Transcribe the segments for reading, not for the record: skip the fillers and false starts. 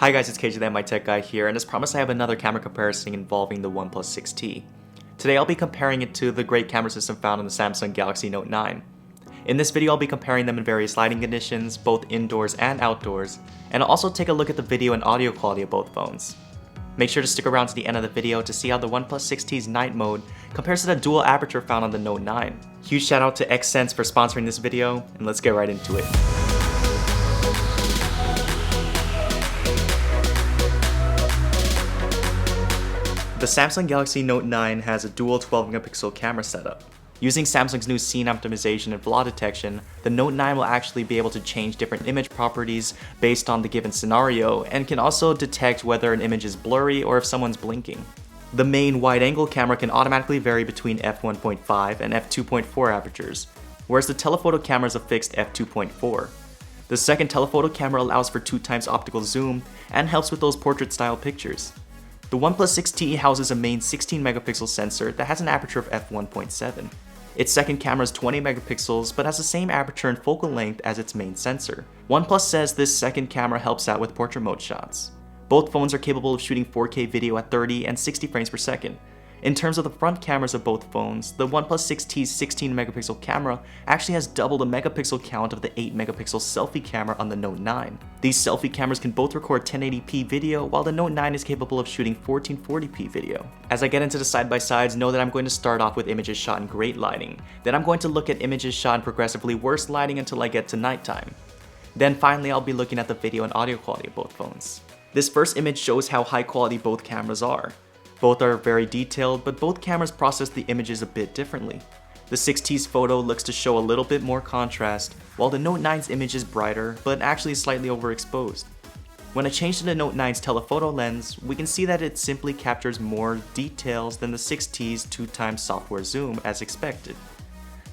Hi guys, it's KJ the My Tech Guy here, and as promised I have another camera comparison involving the OnePlus 6T. Today I'll be comparing it to the great camera system found in the Samsung Galaxy Note 9. In this video I'll be comparing them in various lighting conditions, both indoors and outdoors, and I'll also take a look at the video and audio quality of both phones. Make sure to stick around to the end of the video to see how the OnePlus 6T's night mode compares to the dual aperture found on the Note 9. Huge shout out to Xcentz for sponsoring this video, and let's get right into it. The Samsung Galaxy Note 9 has a dual 12-megapixel camera setup. Using Samsung's new scene optimization and flaw detection, the Note 9 will actually be able to change different image properties based on the given scenario, and can also detect whether an image is blurry or if someone's blinking. The main wide-angle camera can automatically vary between f1.5 and f2.4 apertures, whereas the telephoto camera is a fixed f2.4. The second telephoto camera allows for 2x optical zoom and helps with those portrait-style pictures. The OnePlus 6T houses a main 16-megapixel sensor that has an aperture of f1.7. Its second camera is 20 megapixels but has the same aperture and focal length as its main sensor. OnePlus says this second camera helps out with portrait mode shots. Both phones are capable of shooting 4K video at 30 and 60 frames per second. In terms of the front cameras of both phones, the OnePlus 6T's 16-megapixel camera actually has double the megapixel count of the 8-megapixel selfie camera on the Note 9. These selfie cameras can both record 1080p video, while the Note 9 is capable of shooting 1440p video. As I get into the side-by-sides, know that I'm going to start off with images shot in great lighting. Then I'm going to look at images shot in progressively worse lighting until I get to nighttime. Then finally, I'll be looking at the video and audio quality of both phones. This first image shows how high quality both cameras are. Both are very detailed, but both cameras process the images a bit differently. The 6T's photo looks to show a little bit more contrast, while the Note 9's image is brighter, but actually slightly overexposed. When I change to the Note 9's telephoto lens, we can see that it simply captures more details than the 6T's 2x software zoom as expected.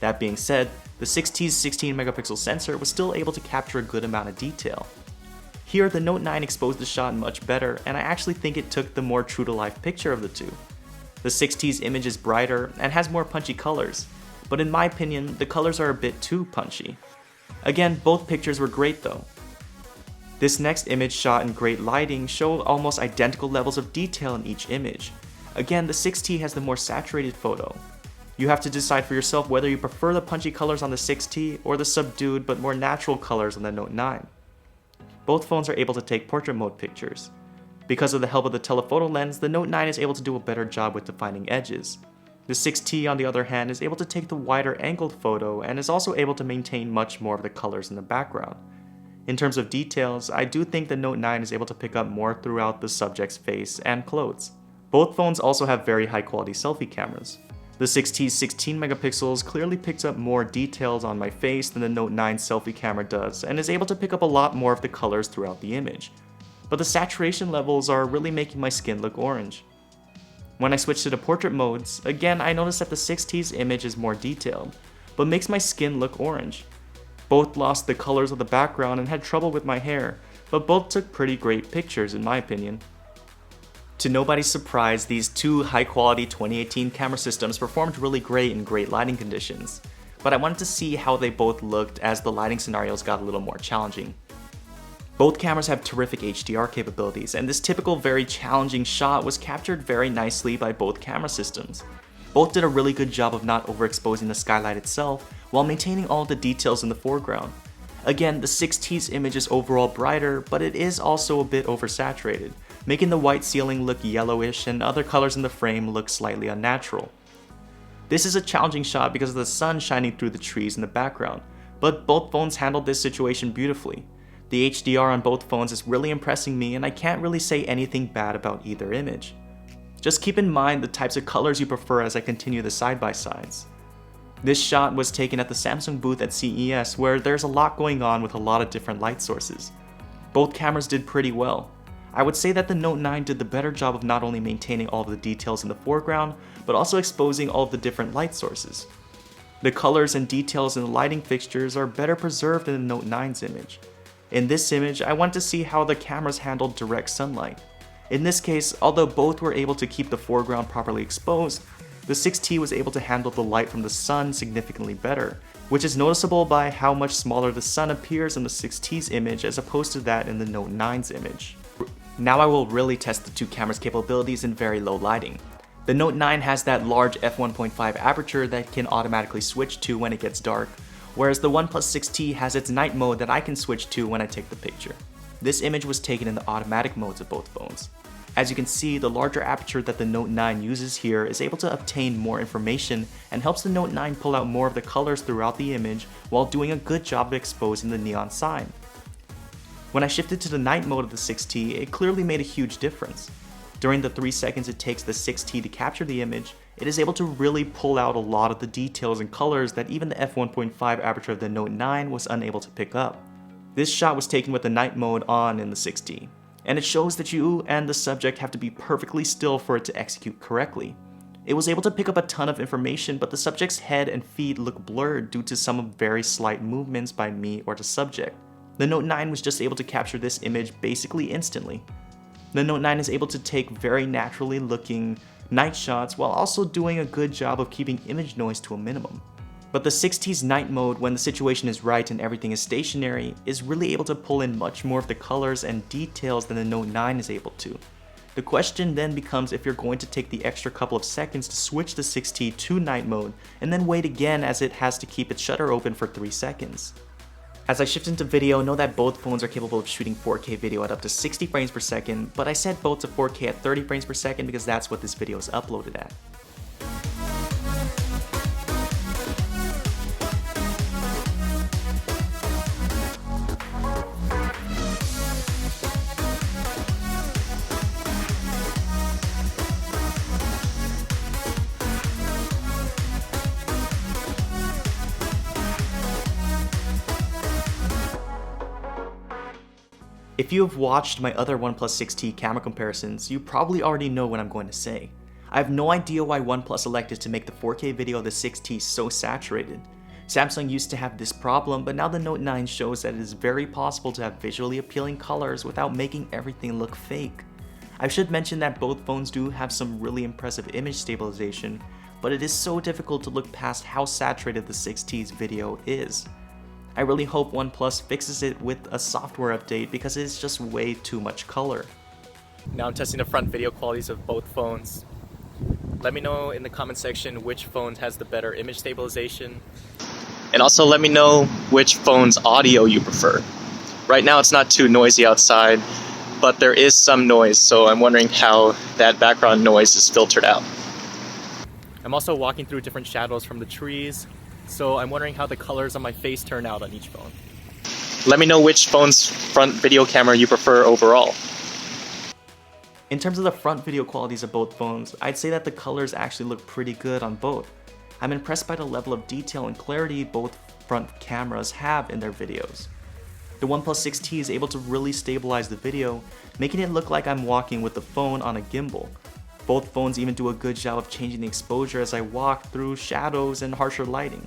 That being said, the 6T's 16-megapixel sensor was still able to capture a good amount of detail. Here, the Note 9 exposed the shot much better, and I actually think it took the more true-to-life picture of the two. The 6T's image is brighter and has more punchy colors, but in my opinion, the colors are a bit too punchy. Again, both pictures were great though. This next image shot in great lighting show almost identical levels of detail in each image. Again, the 6T has the more saturated photo. You have to decide for yourself whether you prefer the punchy colors on the 6T or the subdued but more natural colors on the Note 9. Both phones are able to take portrait mode pictures. Because of the help of the telephoto lens, the Note 9 is able to do a better job with defining edges. The 6T, on the other hand, is able to take the wider angled photo and is also able to maintain much more of the colors in the background. In terms of details, I do think the Note 9 is able to pick up more throughout the subject's face and clothes. Both phones also have very high quality selfie cameras. The 6T's 16 megapixels clearly picks up more details on my face than the Note 9 selfie camera does, and is able to pick up a lot more of the colors throughout the image. But the saturation levels are really making my skin look orange. When I switch to the portrait modes, again I notice that the 6T's image is more detailed, but makes my skin look orange. Both lost the colors of the background and had trouble with my hair, but both took pretty great pictures in my opinion. To nobody's surprise, these two high-quality 2018 camera systems performed really great in great lighting conditions, but I wanted to see how they both looked as the lighting scenarios got a little more challenging. Both cameras have terrific HDR capabilities, and this typical very challenging shot was captured very nicely by both camera systems. Both did a really good job of not overexposing the skylight itself while maintaining all the details in the foreground. Again, the 6T's image is overall brighter, but it is also a bit oversaturated, making the white ceiling look yellowish and other colors in the frame look slightly unnatural. This is a challenging shot because of the sun shining through the trees in the background, but both phones handled this situation beautifully. The HDR on both phones is really impressing me, and I can't really say anything bad about either image. Just keep in mind the types of colors you prefer as I continue the side-by-sides. This shot was taken at the Samsung booth at CES, where there's a lot going on with a lot of different light sources. Both cameras did pretty well. I would say that the Note 9 did the better job of not only maintaining all of the details in the foreground, but also exposing all of the different light sources. The colors and details in the lighting fixtures are better preserved in the Note 9's image. In this image, I want to see how the cameras handled direct sunlight. In this case, although both were able to keep the foreground properly exposed, the 6T was able to handle the light from the sun significantly better, which is noticeable by how much smaller the sun appears in the 6T's image as opposed to that in the Note 9's image. Now I will really test the two cameras' capabilities in very low lighting. The Note 9 has that large f1.5 aperture that can automatically switch to when it gets dark, whereas the OnePlus 6T has its night mode that I can switch to when I take the picture. This image was taken in the automatic modes of both phones. As you can see, the larger aperture that the Note 9 uses here is able to obtain more information and helps the Note 9 pull out more of the colors throughout the image while doing a good job of exposing the neon sign. When I shifted to the night mode of the 6T, it clearly made a huge difference. During the 3 seconds it takes the 6T to capture the image, it is able to really pull out a lot of the details and colors that even the f1.5 aperture of the Note 9 was unable to pick up. This shot was taken with the night mode on in the 6T, and it shows that you and the subject have to be perfectly still for it to execute correctly. It was able to pick up a ton of information, but the subject's head and feet look blurred due to some very slight movements by me or the subject. The Note 9 was just able to capture this image basically instantly. The Note 9 is able to take very naturally looking night shots while also doing a good job of keeping image noise to a minimum. But the 6T's night mode, when the situation is right and everything is stationary, is really able to pull in much more of the colors and details than the Note 9 is able to. The question then becomes if you're going to take the extra couple of seconds to switch the 6T to night mode and then wait again as it has to keep its shutter open for 3 seconds. As I shift into video, know that both phones are capable of shooting 4K video at up to 60 frames per second, but I set both to 4K at 30 frames per second because that's what this video is uploaded at. If you have watched my other OnePlus 6T camera comparisons, you probably already know what I'm going to say. I have no idea why OnePlus elected to make the 4K video of the 6T so saturated. Samsung used to have this problem, but now the Note 9 shows that it is very possible to have visually appealing colors without making everything look fake. I should mention that both phones do have some really impressive image stabilization, but it is so difficult to look past how saturated the 6T's video is. I really hope OnePlus fixes it with a software update because it's just way too much color. Now I'm testing the front video qualities of both phones. Let me know in the comment section which phone has the better image stabilization. And also let me know which phone's audio you prefer. Right now it's not too noisy outside, but there is some noise, so I'm wondering how that background noise is filtered out. I'm also walking through different shadows from the trees, so I'm wondering how the colors on my face turn out on each phone. Let me know which phone's front video camera you prefer overall. In terms of the front video qualities of both phones, I'd say that the colors actually look pretty good on both. I'm impressed by the level of detail and clarity both front cameras have in their videos. The OnePlus 6T is able to really stabilize the video, making it look like I'm walking with the phone on a gimbal. Both phones even do a good job of changing the exposure as I walk through shadows and harsher lighting.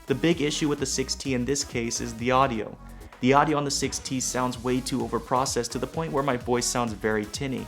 The big issue with the 6T in this case is the audio. The audio on the 6T sounds way too overprocessed to the point where my voice sounds very tinny.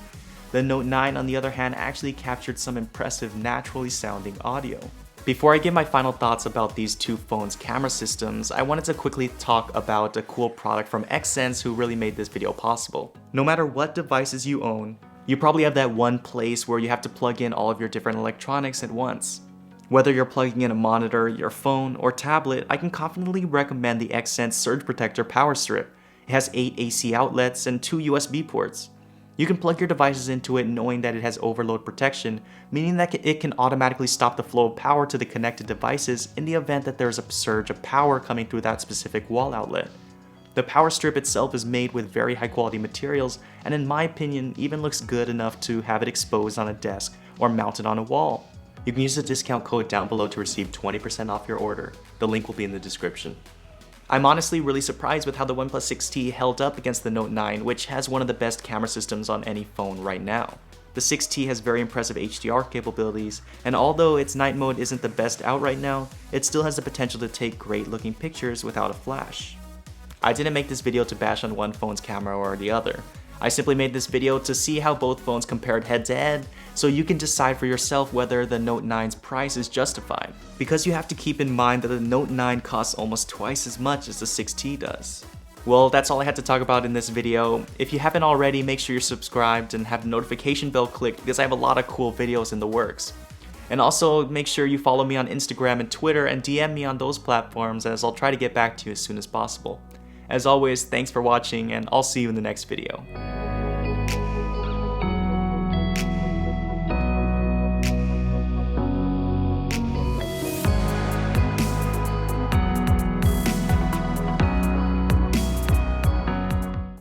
The Note 9 on the other hand actually captured some impressive naturally sounding audio. Before I give my final thoughts about these two phones' camera systems, I wanted to quickly talk about a cool product from Xcentz who really made this video possible. No matter what devices you own, you probably have that one place where you have to plug in all of your different electronics at once. Whether you're plugging in a monitor, your phone, or tablet, I can confidently recommend the Xcentz Surge Protector Power Strip. It has 8 AC outlets and 2 USB ports. You can plug your devices into it knowing that it has overload protection, meaning that it can automatically stop the flow of power to the connected devices in the event that there's a surge of power coming through that specific wall outlet. The power strip itself is made with very high quality materials and in my opinion even looks good enough to have it exposed on a desk or mounted on a wall. You can use the discount code down below to receive 20% off your order. The link will be in the description. I'm honestly really surprised with how the OnePlus 6T held up against the Note 9, which has one of the best camera systems on any phone right now. The 6T has very impressive HDR capabilities, and although its night mode isn't the best out right now, it still has the potential to take great looking pictures without a flash. I didn't make this video to bash on one phone's camera or the other. I simply made this video to see how both phones compared head to head, so you can decide for yourself whether the Note 9's price is justified. Because you have to keep in mind that the Note 9 costs almost twice as much as the 6T does. Well, that's all I had to talk about in this video. If you haven't already, make sure you're subscribed and have the notification bell clicked because I have a lot of cool videos in the works. And also make sure you follow me on Instagram and Twitter and DM me on those platforms, as I'll try to get back to you as soon as possible. As always, thanks for watching, and I'll see you in the next video.